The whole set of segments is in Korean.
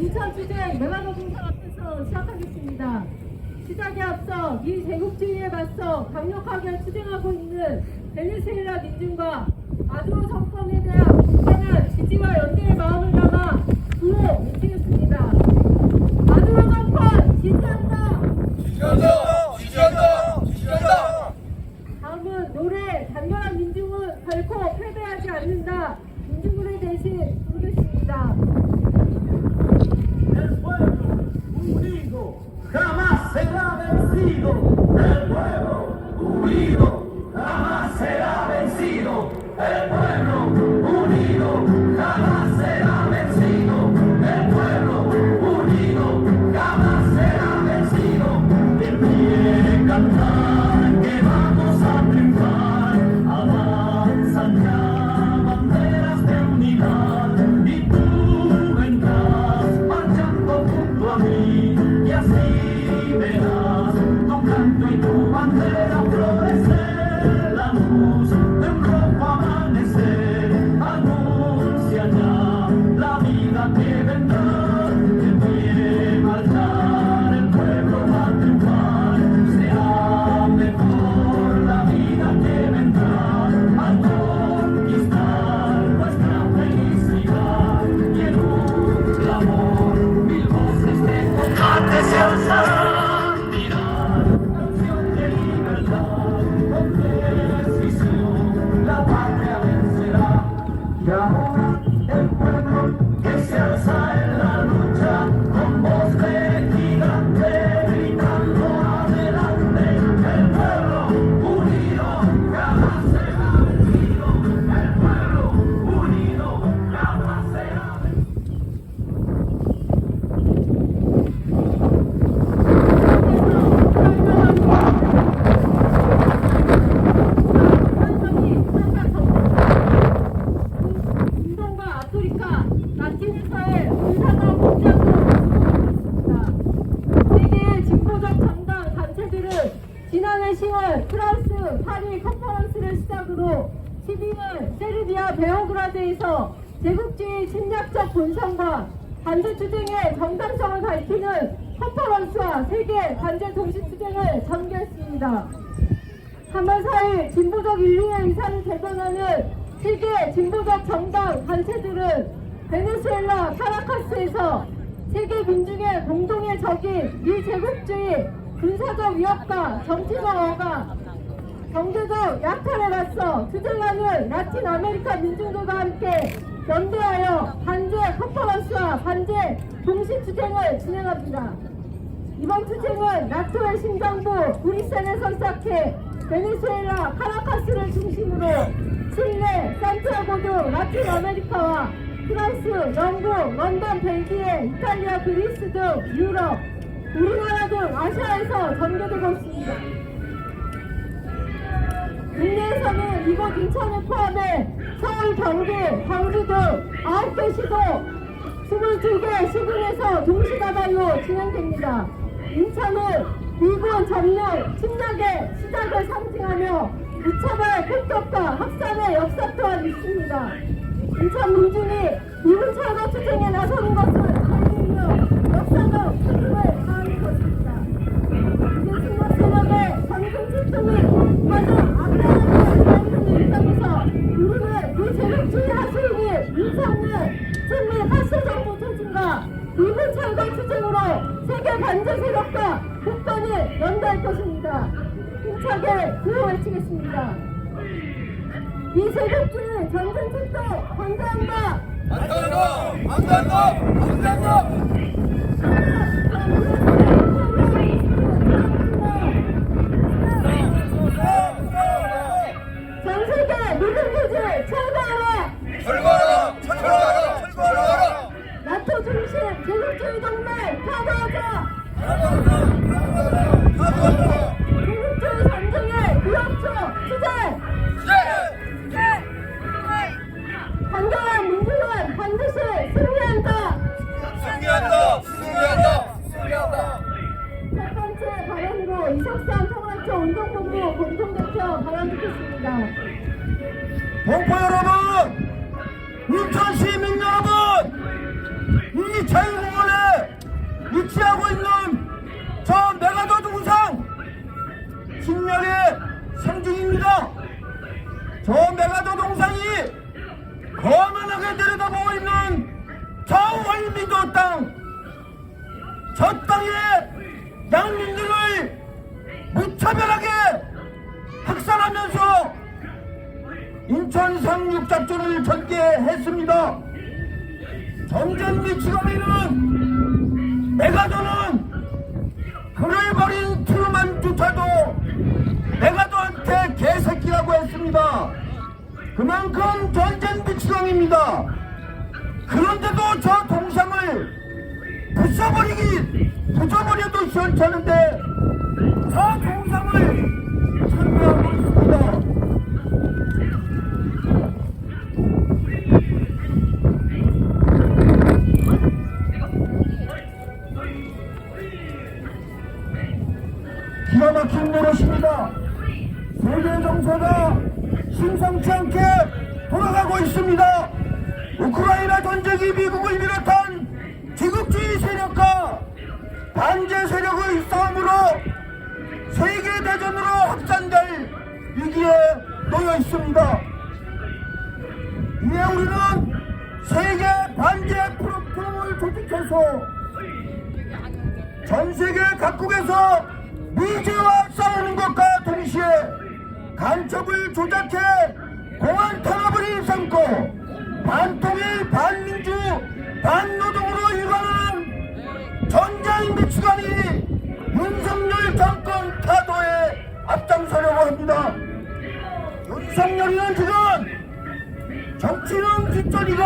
인천 투쟁 메가더 공사 앞에서 시작하겠습니다. 시작에 앞서 미 제국주의에 맞서 강력하게 투쟁하고 있는 베네수엘라 민중과 마두로 정권에 대한 강한 지지와 연대의 마음을 담아 구호 외치겠습니다. 마두로 정권 지지한다! 지지한다! 지지한다! 지지한다! 다음은 노래 단결한 민중은 결코 패배하지 않는다. 민중군의 대신 부르겠습니다. El pueblo unido jamás será vencido. El pueblo unido jamás será vencido. El pueblo unido jamás será vencido. El pueblo unido jamás será vencido. De pie cantar que vamos a triunfar. Avanzan ya banderas de unidad y tú vendrás marchando junto a mí y así verás tu canto y tu bandera florecer. La luz de un rojo amanecer anuncia ya la vida que vendrá. De pie marchar el pueblo va a triunfar. Será mejor la vida que vendrá al conquistar nuestra felicidad. Y en un clamor mil voces de combate se alzarán. Mirar canción de libertad, con decisión la patria vencerá. Y ahora el pueblo que se alza en la lucha con voz de gigante gritando adelante. El pueblo unido jamás será vencido. El pueblo unido jamás será vencido. 인도과 아프리카, 라틴사의 군사적 공작으로 있습니다. 세계의 진보적 정당 단체들은 지난해 10월 프랑스 파리 컨퍼런스를 시작으로 12월 세르비아 베오그라드에서 제국주의 침략적 본성과 관제 투쟁의 정당성을 밝히는 컨퍼런스와 세계 관제 동시 투쟁을 전개했습니다. 3월 4일 진보적 인류의 의사를 대변하는 세계 진보적 정당 단체들은 베네수엘라 카라카스에서 세계 민중의 공동의 적인 미제국주의 군사적 위협과 정치적 억압, 경제적 약탈에 맞서 투쟁하는 라틴 아메리카 민중들과 함께 연대하여 반제 컨퍼런스와 반제 동시 투쟁을 진행합니다. 이번 투쟁은 나토의 심장부 브뤼셀에서 시작해 베네수엘라 카라카스를 중심으로 칠레, 산티아고 등 라틴 아메리카와 프랑스, 영국, 런던, 벨기에, 이탈리아, 그리스 등 유럽, 우리나라 등 아시아에서 전개되고 있습니다. 국내에서는 이곳 인천을 포함해 서울, 경기, 광주 등 9개 시도 22개 시군에서 동시다발로 진행됩니다. 인천은 미군 점령, 침략의 시작을 상징하며 무차별 폭격과 확산의 역사 또한 있습니다. 인천 민중이 미군 철거 투쟁에 나서는 것은 당연히요 역사적 책임을 다하는 것입니다. 이제 침략 세력의 전승 출동이 가장 악랄하게 일어나는 일상에서 우리는 미제국주의 하수인이 인천은 친미 파시 정부 퇴진과 미군 철거 투쟁으로 세계 반제 세력과 국권을 연대할 것입니다. 힘차게 구호 외치겠습니다. 미제국주의 전쟁 출동 반대한다! 반대한다! 반대한다! 반대한다! 전 세계 미군 부지 철거하라! 철거하라! 철거하라! 철거하라! 나토 중심 제국주의 동맹 파괴하자! 제국주의 전쟁의 위협초 투쟁! 반대한 민주는 반드시 승리한다! 승리한다! 승리한다! 승리한다! 첫 번째 발언으로 이석삼 평화초 운동본부 공동대표 발언 듣겠습니다. 동포 여러분, 인천 시민 여러분, 이 제국을 위치하고 있는 저 메가더 동상 신멸의 상징입니다. 저 메가더 동상이 거만하게 내려다보고 있는 저 월미도 땅, 저 땅의 양민들을 무차별하게 학살하면서 인천 상륙작전을 전개했습니다. 전쟁 미치광이는 메가더는 그를 버린 트루만조차도 메가더한테 개새끼라고 했습니다. 그만큼 전쟁 미치광입니다. 그런데도 저 동상을 부숴버려도 시원찮은데 저 동상을 참여하고 있습니다. 기가 막힌 노릇입니다. 세계 정세가 심상치 않게 돌아가고 있습니다. 우크라이나 전쟁이 미국을 비롯한 지국주의 세력과 반제 세력의 싸움으로 세계대전으로 확산될 위기에 놓여 있습니다. 이에 우리는 세계 반제 프로그램을 조직해서 전 세계 각국에서 미제와 싸우는 것과 동시에 간첩을 조작해 공안 탄압을 일삼고 반통일, 반민주, 반노동으로 일관하는 전자인 미치광이 윤석열 정권 타도에 앞장서려고 합니다. 윤석열이는 지금 정치는 뒷전이고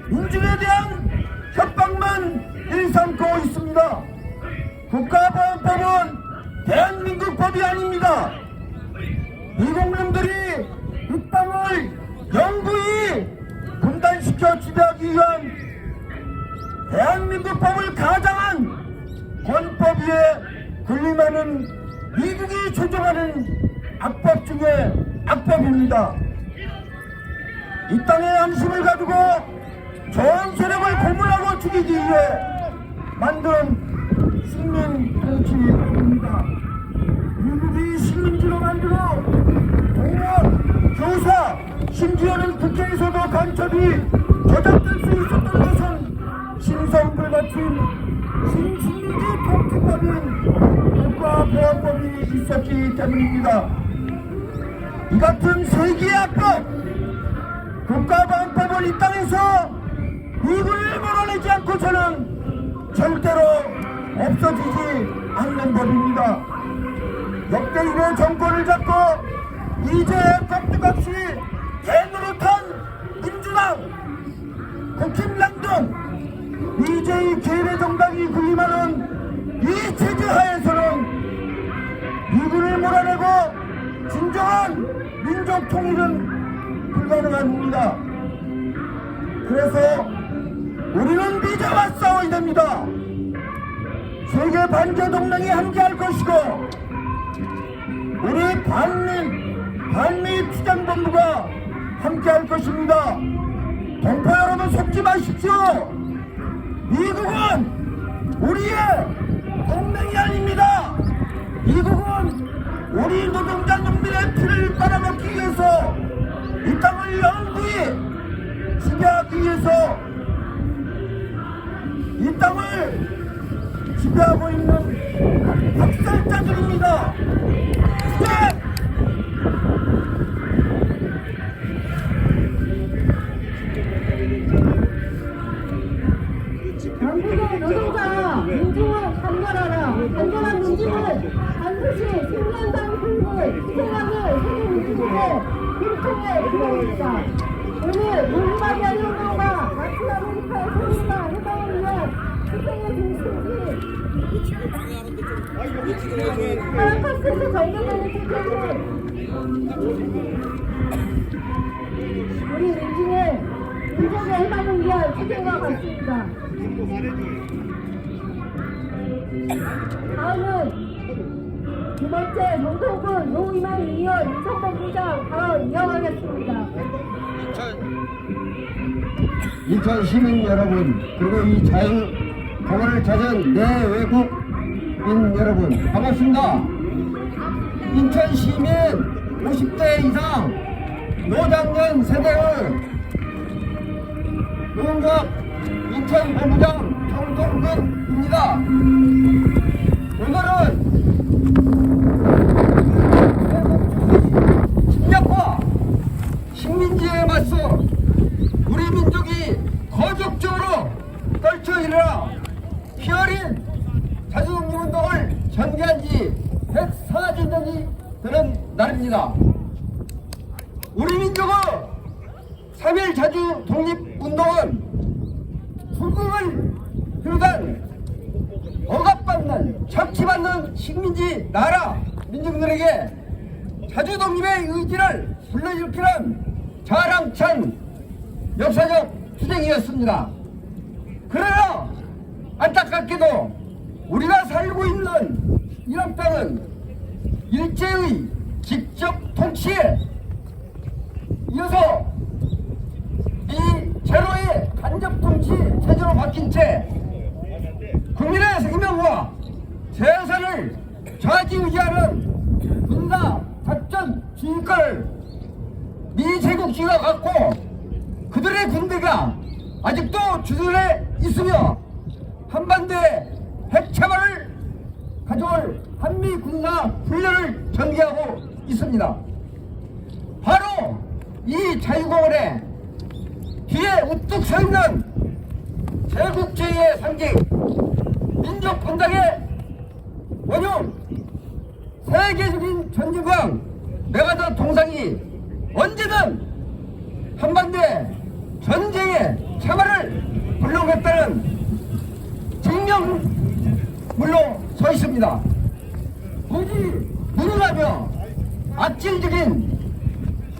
민중에 대한 협박만 일삼고 있습니다. 국가보안법은 대한민국 법이 아닙니다. 미국놈들이 이 땅을 영구히 분단시켜 지배하기 위한 대한민국 법을 가장한 헌법 위에 군림하는 미국이 조종하는 악법 중에 악법입니다. 이 땅의 양심을 가지고 좋은 세력을 고문하고 죽이기 위해 만든 식민 통치입니다. 미국이 식민지로 만들어 공무원, 교사, 심지어는 국회에서도 간첩이 조작될 수 있었던 것은 신성불가침 신식민지 통치법인 국가보안법이 있었기 때문입니다. 이 같은 세계의 악법, 국가보안법을 이 땅에서 미국을 몰아내지 않고서는 절대로 없어지지 않는 법입니다. 역대 1회 정권을 잡고 이제 껍데없이 개노릇한 민주당, 국힘당 등 이제의 계례정당이 군림하는 이 체제 하에서는 미군을 몰아내고 진정한 민족 통일은 불가능합니다. 그래서 우리는 미제와 싸워야 됩니다. 세계 반제 동맹이 함께할 것이고 우리 반미 투쟁본부가 함께할 것입니다. 동포 여러분 속지 마십시오. 미국은 우리의 동맹이 아닙니다. 미국은 우리 노동자 농민의 피를 빨아먹기 위해서 이 땅을 영구히 지배하기 위해서 이 땅을 지배하고 있는 학살자들입니다. 한국의 노동자 민중을 단결하라. 단결한 민중은 반드시 10년당 불을 희생하는 세계 민중의 공통의 기록입니다. 오늘 노르마니아 혁명과 라틴 아메리카의 통일과 해방을 위한 희생의 중심지 카라카스에서 전개되는 투쟁은 우리 민중의 민족의 해방을 위한 투쟁과 같습니다. 다음은 두 번째 정통군 노이만 이어 윤석열 부장 발언 이어가겠습니다. 인천 시민 여러분, 그리고 이 공을 찾은 내외국인 여러분 반갑습니다. 인천 시민 50대 이상 노장년 세대의 노영각 인천 본부장 정동근입니다. 오늘은 침략과 식민지에 맞서 우리 민족이 거족적으로 떨쳐 일어나 피 어린 자주독립운동을 전개한 지 104주년이 되는 날입니다. 우리 민족의 3.1 자주독립운동은 불국을 비롯한 억압받는 착취받는 식민지 나라 민족들에게 자주독립의 의지를 불러일으키는 자랑찬 역사적 투쟁이었습니다. 그러나 안타깝게도 우리가 살고 있는 이런 땅은 일제의 직접 통치에 이어서 이 제로의 간접 통치 체제로 바뀐 채 국민의 생명과 재산을 좌지우지하는 군사 작전 지휘권을 미 제국주의가 갖고 그들의 군대가 아직도 주둔해 있으며 한반도에 핵체발을 가져올 한미 군사 훈련을 전개하고 있습니다. 바로 이 자유공원에 뒤에 우뚝 서 있는 제국주의의 상징 민족분당의 원흉 세계적인 전쟁광 메가더 동상이 언제든 한반도에 전쟁의 참화를 불러오겠다는 증명물로 서 있습니다. 무능하며 악질적인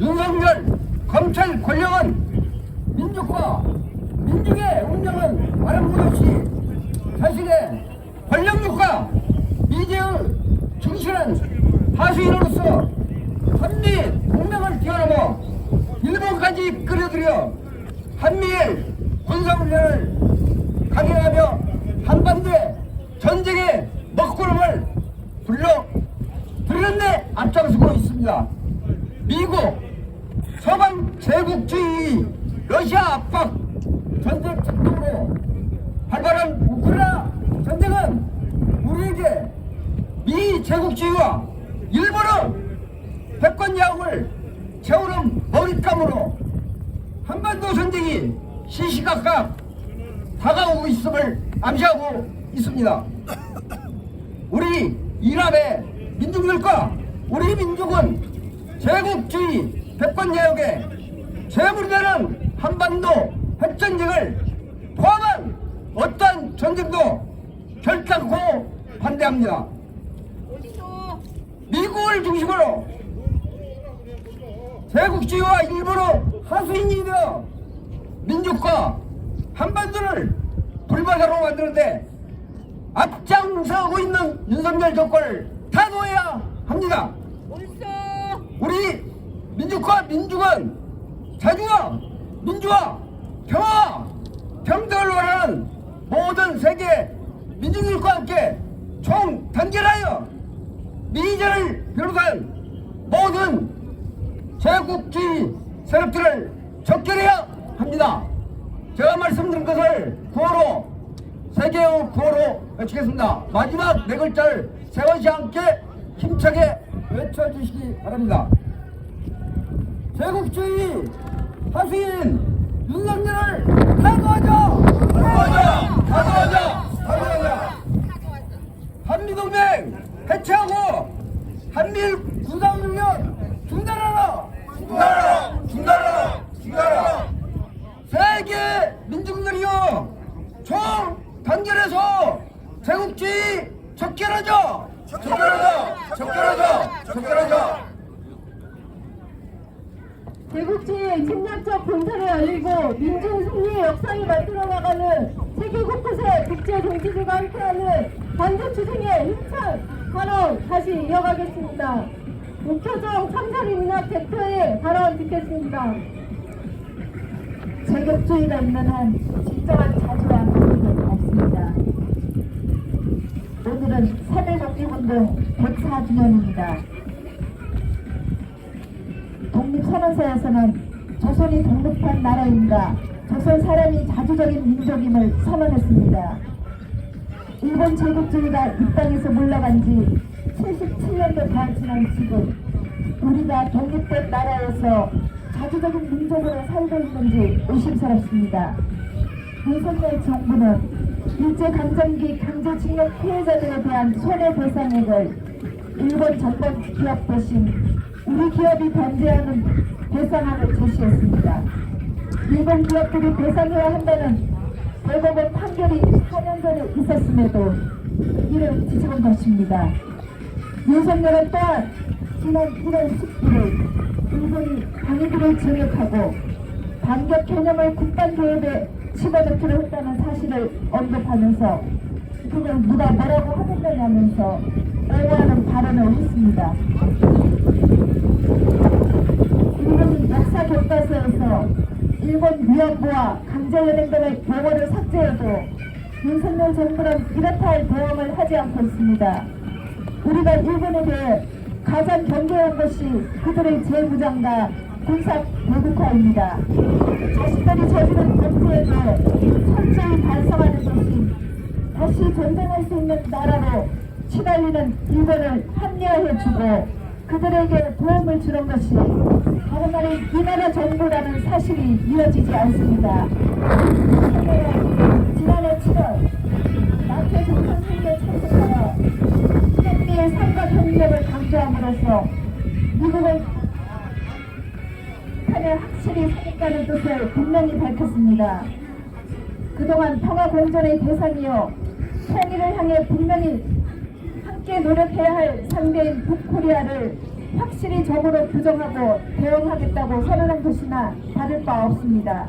윤석열 검찰 권력은 민족과 민족의 운명은 아랑곳 없이 자신의 권력욕과 미제의 충실한 하수인으로서 한미 동맹을 뛰어넘어 일본까지 끌어들여 한미일 군사훈련을 강행하며 한반도의 전쟁의 먹구름을 불러들이는 데 앞장서고 있습니다. 미국, 서방 제국주의, 러시아 압박 전쟁 작동으로 발발한 우크라이나 전쟁은 우리에게 미 제국주의와 일본의 패권 야욕을 채우는 먹잇감으로 한반도 전쟁이 시시각각 다가오고 있음을 암시하고 있습니다. 우리 이남의 민중들과 우리 민족은 제국주의 패권 야욕에 재물이 되는 한반도 핵전쟁을 포함한 어떠한 전쟁도 결단코 반대합니다. 미국을 중심으로 제국주의와 일본의 하수인이 되어 민족과 한반도를 불바다로 만드는데 앞장서고 있는 윤석열 정권을 타도해야 합니다. 우리 민족과 민중은 자주와 민주와 평화와 평등을 원하는 모든 세계 민중들과 함께 총단결하여 미제를 비롯한 모든 제국주의 세력들을 적결해야 합니다. 제가 말씀드린 것을 구호로 세계의 구호로 외치겠습니다. 마지막 네 글자를 세번씩 함께 힘차게 외쳐주시기 바랍니다. 제국주의 하수인 윤석열을 타도하자! 타도하자! 한미동맹 해체하고 한미일 군사훈련 중단하라! 세계 민중들이여 총 단결해서 제국주의 적결하자! 제국주의의 침략적 본사를 알리고 민중 승리의 역사를 만들어 나가는 세계 곳곳의 국제 동지들과 함께하는 반대 투쟁의 힘찬 발언 다시 이어가겠습니다. 목표정 참사리문학 대표의 발언 듣겠습니다. 제국주의가 있는 한 진정한 자주와 독립은 없습니다. 오늘은 3.1 독립운동 104주년입니다. 독립선언서에서는 조선이 독립한 나라인가 조선 사람이 자주적인 민족임을 선언했습니다. 일본 제국주의가 이 땅에서 물러간 지 77년도 다 지난 지금 우리가 독립된 나라에서 자주적인 민족으로 살고 있는지 의심스럽습니다. 윤석열 정부는 일제강점기 강제징용 피해자들에 대한 손해배상액을 일본 전범 기업 대신 우리 기업이 변제하는 배상안을 제시했습니다. 일본 기업들이 배상해야 한다는 대법원 판결이 4년 전에 있었음에도 이를 뒤집은 것입니다. 윤석열은 또한 지난 1월 10일에 일본이 방위비를 증액하고 반격 개념을 국방 계획에 집어넣기로 했다는 사실을 언급하면서 그걸 누가 뭐라고 하겠느냐면서 오해하는 발언을 했습니다. 일본이 역사 교과서에서 일본 위안부와 강제연행 등의 용어를 삭제해도 윤석열 정부는 이렇다 할 대응을 하지 않고 있습니다. 우리가 일본에 대해 가장 경계한 것이 그들의 재무장과 군사 대국화입니다. 자신들이 저지른 범죄에 대해 철저히 반성하는 것이 다시 전쟁할 수 있는 나라로 치달리는 일본을 합리화해주고 그들에게 도움을 주는 것이 바로 말인 이 나라 정부라는 사실이 이어지지 않습니다. 지난해 7월 나토 정상회의에 참석하여 한미의 삼각협력을 강조함으로써 미국을 북한을 확실히 사겠다는 뜻을 분명히 밝혔습니다. 그동안 평화공존의 대상이요 통일을 향해 분명히 함께 노력해야 할 상대인 북코리아를 확실히 적으로 규정하고 대응하겠다고 선언한 것이나 다를 바 없습니다.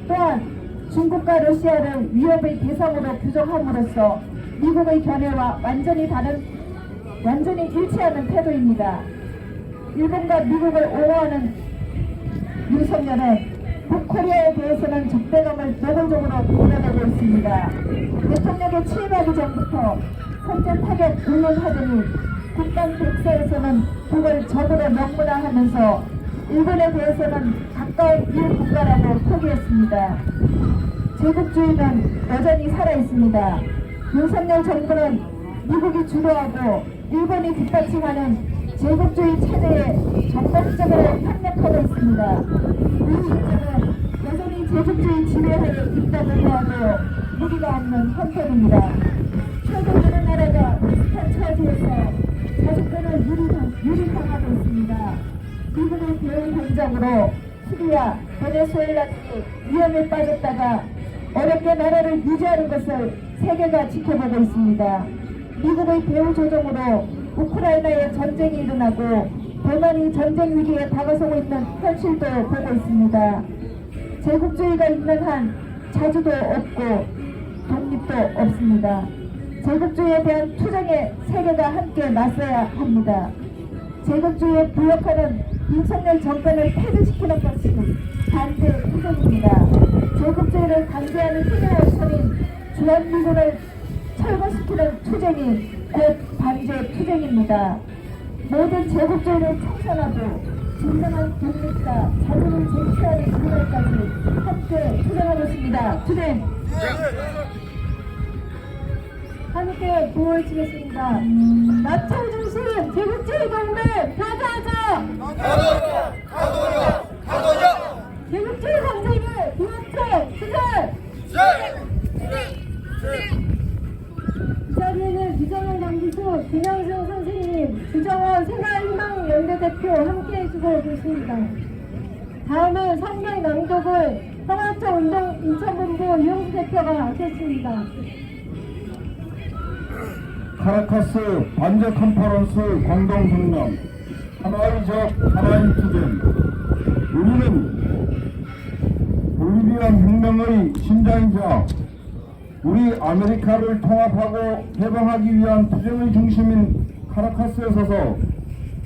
또한 중국과 러시아를 위협의 대상으로 규정함으로써 미국의 견해와 완전히 일치하는 태도입니다. 일본과 미국을 옹호하는 윤석열은 북코리아에 대해서는 적대감을 노골적으로 드러내고 있습니다. 대통령에 취임하기 전부터 선제 타격 운운하더니 국방 백서에서는 북을 적으로 명문화하면서 일본에 대해서는 가까운 이웃 국가라고 표기했습니다. 제국주의는 여전히 살아있습니다. 윤석열 정부는 미국이 주도하고 일본이 뒷받침하는 제국주의 체제에 전폭적으로 협력하고 있습니다. 우리 입장은 여전히 제국주의 지배하에 있다고 해도 무리가 없는 형편입니다. 최근 어느 나라가 비슷한 처지에서 자주권을 유리당하고 있습니다. 미국의 대응 공작으로 시리아, 베네수엘라 등이 위험에 빠졌다가 어렵게 나라를 유지하는 것을 세계가 지켜보고 있습니다. 미국의 배후 조종으로 우크라이나에 전쟁이 일어나고 대만이 전쟁 위기에 다가서고 있는 현실도 보고 있습니다. 제국주의가 있는 한 자주도 없고 독립도 없습니다. 제국주의에 대한 투쟁에 세계가 함께 나서야 합니다. 제국주의에 부역하는 윤석열 정권을 폐지시키는 것이 반대 투쟁입니다. 제국주의를 강제하는 힘의 원천인 주한미군을 철거시키는 투쟁이 곧 반대 투쟁입니다. 모든 제국주의를 청산하고 진정한 독립과 자유를 쟁취하는 그날까지 함께 투쟁하겠습니다. 투쟁! 함께 구호해주겠습니다. 나철 중심 제국주의 동맹 가자하자! 가도자! 제국주의 정책을 비롯해 투쟁! 이 자리에는 유정원 당기수, 김영승 선생님, 주정원 생활희망연대 대표 함께 해주고 계십니다. 다음은 성명 낭독을 평화청 운동 인천본부 유영수 대표가 하겠습니다. 카라카스 반제 컨퍼런스 공동성명 하나의적 하나의 투쟁. 우리는 볼리비안 혁명의 심장이자 우리 아메리카를 통합하고 해방하기 위한 투쟁의 중심인 카라카스에 서서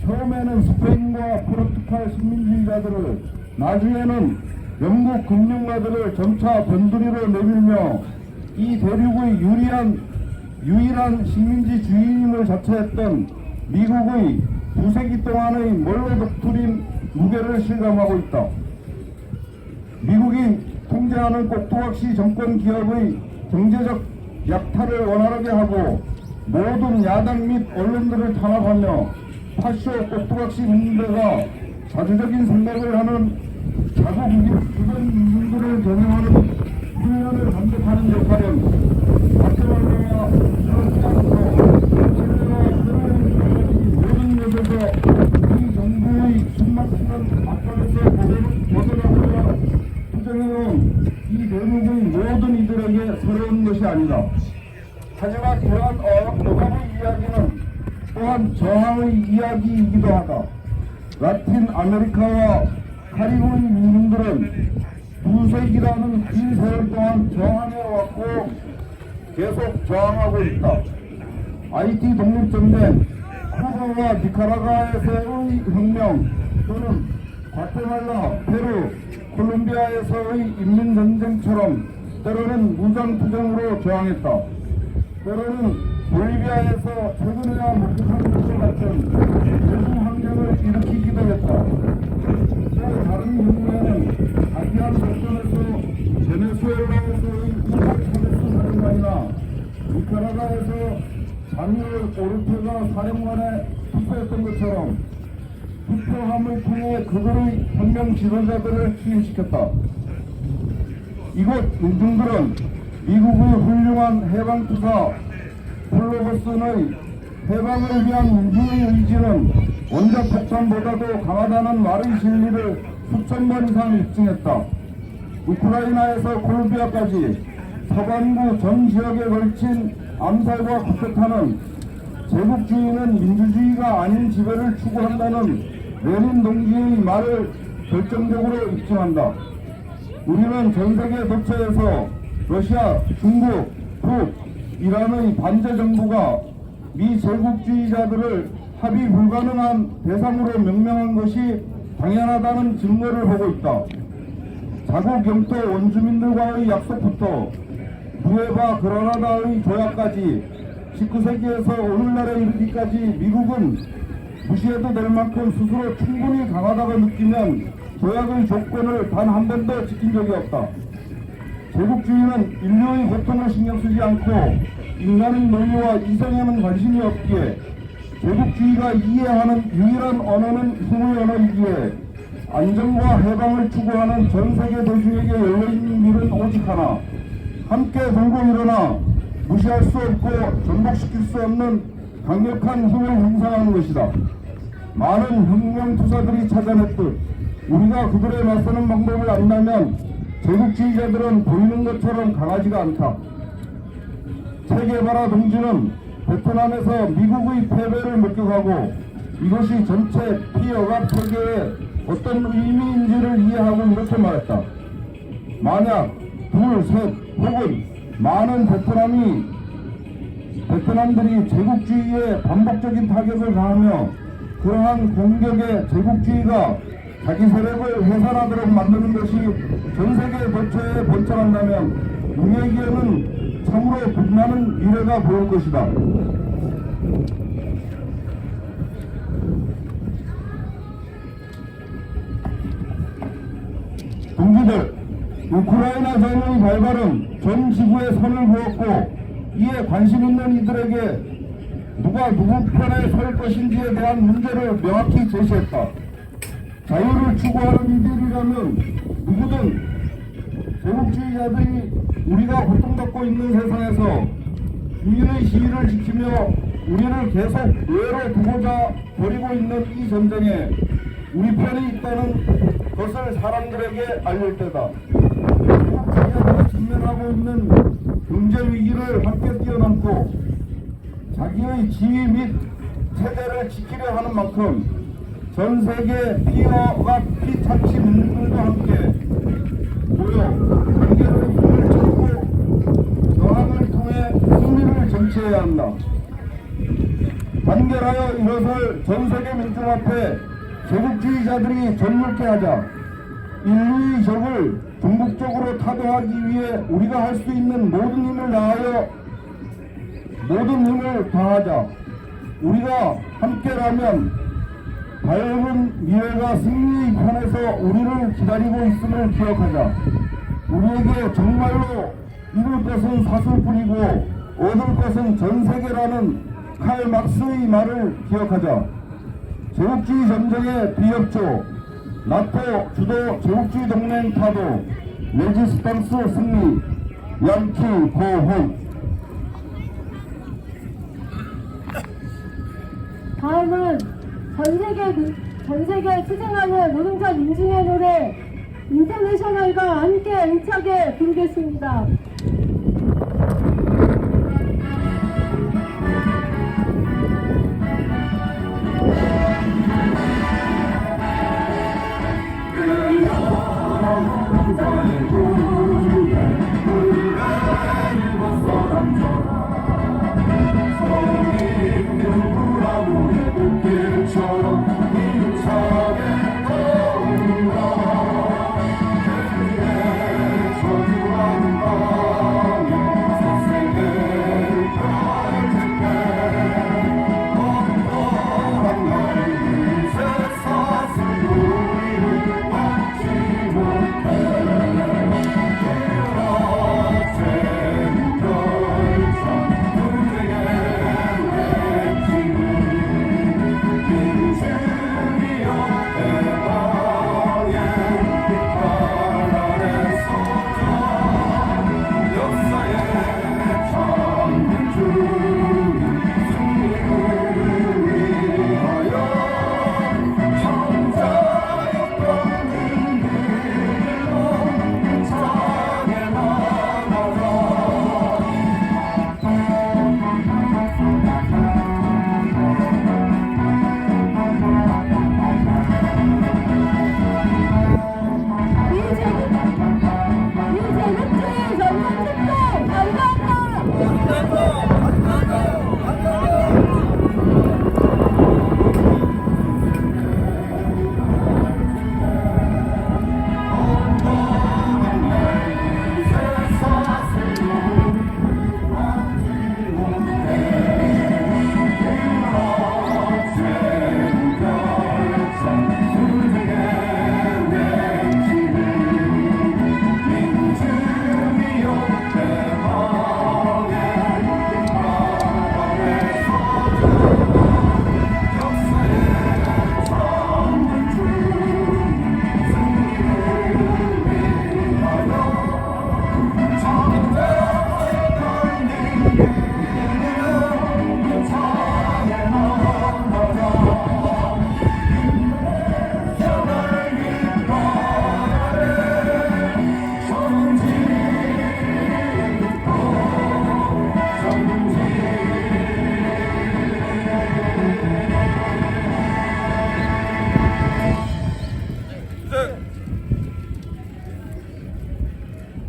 처음에는 스페인과 포르투갈 식민주의자들을, 나중에는 영국 금융가들을 점차 변두리로 내밀며 이 대륙의 유리한 유일한 식민지 주인임을 자처했던 미국의 두세기 동안의 멀로 독트린 무게를 실감하고 있다. 미국이 통제하는 꼭두각시 정권 기업의 경제적 약탈을 원활하게 하고 모든 야당 및 언론들을 탄압하며 파쇼 꼭두각시 군대가 자주적인 생각을 하는 자국 주변 민중들을 경영하는 훈련을 감독하는 역할은 과태만료와 그렇지 않고 신뢰와 새로운 모든 곳에서 이 정부의 숨막히는 압박에서 벗어나고자 투쟁해온 이 대륙의 모든 이들에게 새로운 것이 아니다. 하지만 이러한 억압의 이야기는 또한 저항의 이야기이기도 하다. 라틴 아메리카와 카리브의 민중들은 두세기라는 긴 세월 동안 저항해왔고 계속 저항하고 있다. 하이티 독립전쟁, 쿠바와 니카라과에서의 혁명 또는 과테말라, 페루, 콜롬비아에서의 인민전쟁처럼 때로는 무장투쟁으로 저항했다. 때로는 볼리비아에서 최근에야 목격하는 것과 같은 대중 항쟁을 일으키기도 했다. 또 다른 경우에는 아시안 접전에서 베네수엘라에서의 차베스 사령관이나 니카라과에서 자니엘 오르테가 사령관에 투표했던 것처럼 투표함을 통해 그들의 혁명 지도자들을 취임시켰다. 이곳 민중들은 미국의 훌륭한 해방투사 플로버슨의 해방을 위한 민중의 의지는 원자 폭탄보다도 강하다는 말의 진리를 수천 번 이상 입증했다. 우크라이나에서 콜롬비아까지 서반구 전 지역에 걸친 암살과 쿠데타는 제국주의는 민주주의가 아닌 지배를 추구한다는 레닌 동지의 말을 결정적으로 입증한다. 우리는 전세계 도처에서 러시아, 중국, 북, 이란의 반제 정부가 미 제국주의자들을 합의 불가능한 대상으로 명명한 것이 당연하다는 증거를 보고 있다. 자국 영토 원주민들과의 약속부터 누에바 그라나다의 조약까지 19세기에서 오늘날에 이르기까지 미국은 무시해도 될 만큼 스스로 충분히 강하다고 느끼면 조약의 조건을 단 한 번도 지킨 적이 없다. 제국주의는 인류의 고통을 신경 쓰지 않고 인간의 논리와 이성에는 관심이 없기에 제국주의가 이해하는 유일한 언어는 힘의 언어이기에 안정과 해방을 추구하는 전 세계 대중에게 열려있는 길은 오직 하나, 함께 들고 일어나 무시할 수 없고 전복시킬 수 없는 강력한 힘을 형성하는 것이다. 많은 혁명투사들이 찾아냈듯 우리가 그들에 맞서는 방법을 안다면 제국주의자들은 보이는 것처럼 강하지가 않다. 체게바라 동지는 베트남에서 미국의 패배를 목격하고 이것이 전체 피어갑 체계의 어떤 의미인지를 이해하고 이렇게 말했다. 만약 둘, 셋 혹은 많은 베트남들이 제국주의에 반복적인 타격을 가하며 그러한 공격에 제국주의가 자기 세력을 해산하도록 만드는 것이 전세계 도처에 번창한다면 우리에게는 참으로 빛나는 미래가 보일 것이다. 동지들, 우크라이나 전의 발발은 전 지구에 선을 그었고 이에 관심 있는 이들에게 누가 누구 편에 설 것인지에 대한 문제를 명확히 제시했다. 자유를 추구하는 이들이라면 누구든 제국주의자들이 우리가 고통받고 있는 세상에서 주인의 시위를 지키며 우리를 계속 외로 두고자 벌이고 있는 이 전쟁에 우리 편에 있다는 것을 사람들에게 알릴 때다. 제국주의자들이 직면하고 있는 경제 위기를 함께 뛰어넘고 자기의 지위 및 체제를 지키려 하는 만큼 전 세계 피어와 피착취 민중들과 함께 모여 단계의 힘을 찾고 저항을 통해 승리를 쟁취해야 한다. 단결하여 일어설 전 세계 민중 앞에 제국주의자들이 전멸케 하자. 인류의 적을 궁극적으로 타도하기 위해 우리가 할 수 있는 모든 힘을 다하여 모든 힘을 다하자. 우리가 함께라면 밝은 미래가 승리의 편에서 우리를 기다리고 있음을 기억하자. 우리에게 정말로 이룰 것은 사슬뿐이고 얻을 것은 전세계라는 칼 막스의 말을 기억하자. 제국주의 전쟁의 비협조, 나토 주도 제국주의 동맹 타도, 레지스탕스 승리, 양키 고호. 다음은 전 세계 투쟁하는 노동자 민중의 노래 인터내셔널과 함께 응차게 부르겠습니다.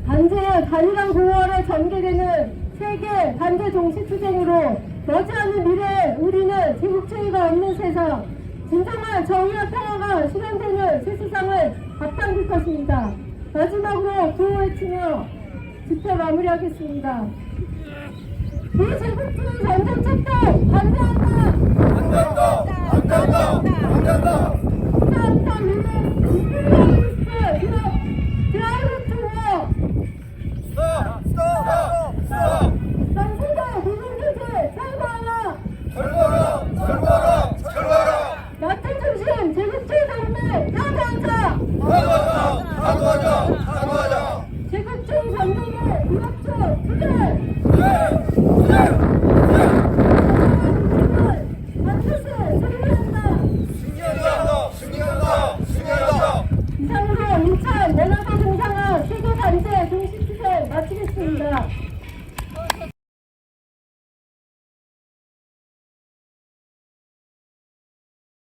단체의 단일한 공허에 전개되는 세계 반대 종시투쟁으로 머지않은 미래에 우리는 제국주의가 없는 세상, 진정한 정의와 평화가 실현되는 새 세상을 앞당길 것입니다. 마지막으로 구호 외치며 집회 마무리하겠습니다. 비제국주의 전쟁 책동 반대한다! 반대한다! 반대한다! 반대한다! 사업자 미래 드라이브 투 워! 스톱! 스톱! 스톱! 남수자 무분규제 철거하라! 철거하라! 철거하라! 철거하라! 야채 중심 제국주의 동맹 파괴하자! 사과하자! 사과하자! 사과하자! 제국주의 전쟁의 비협조 투쟁! 네!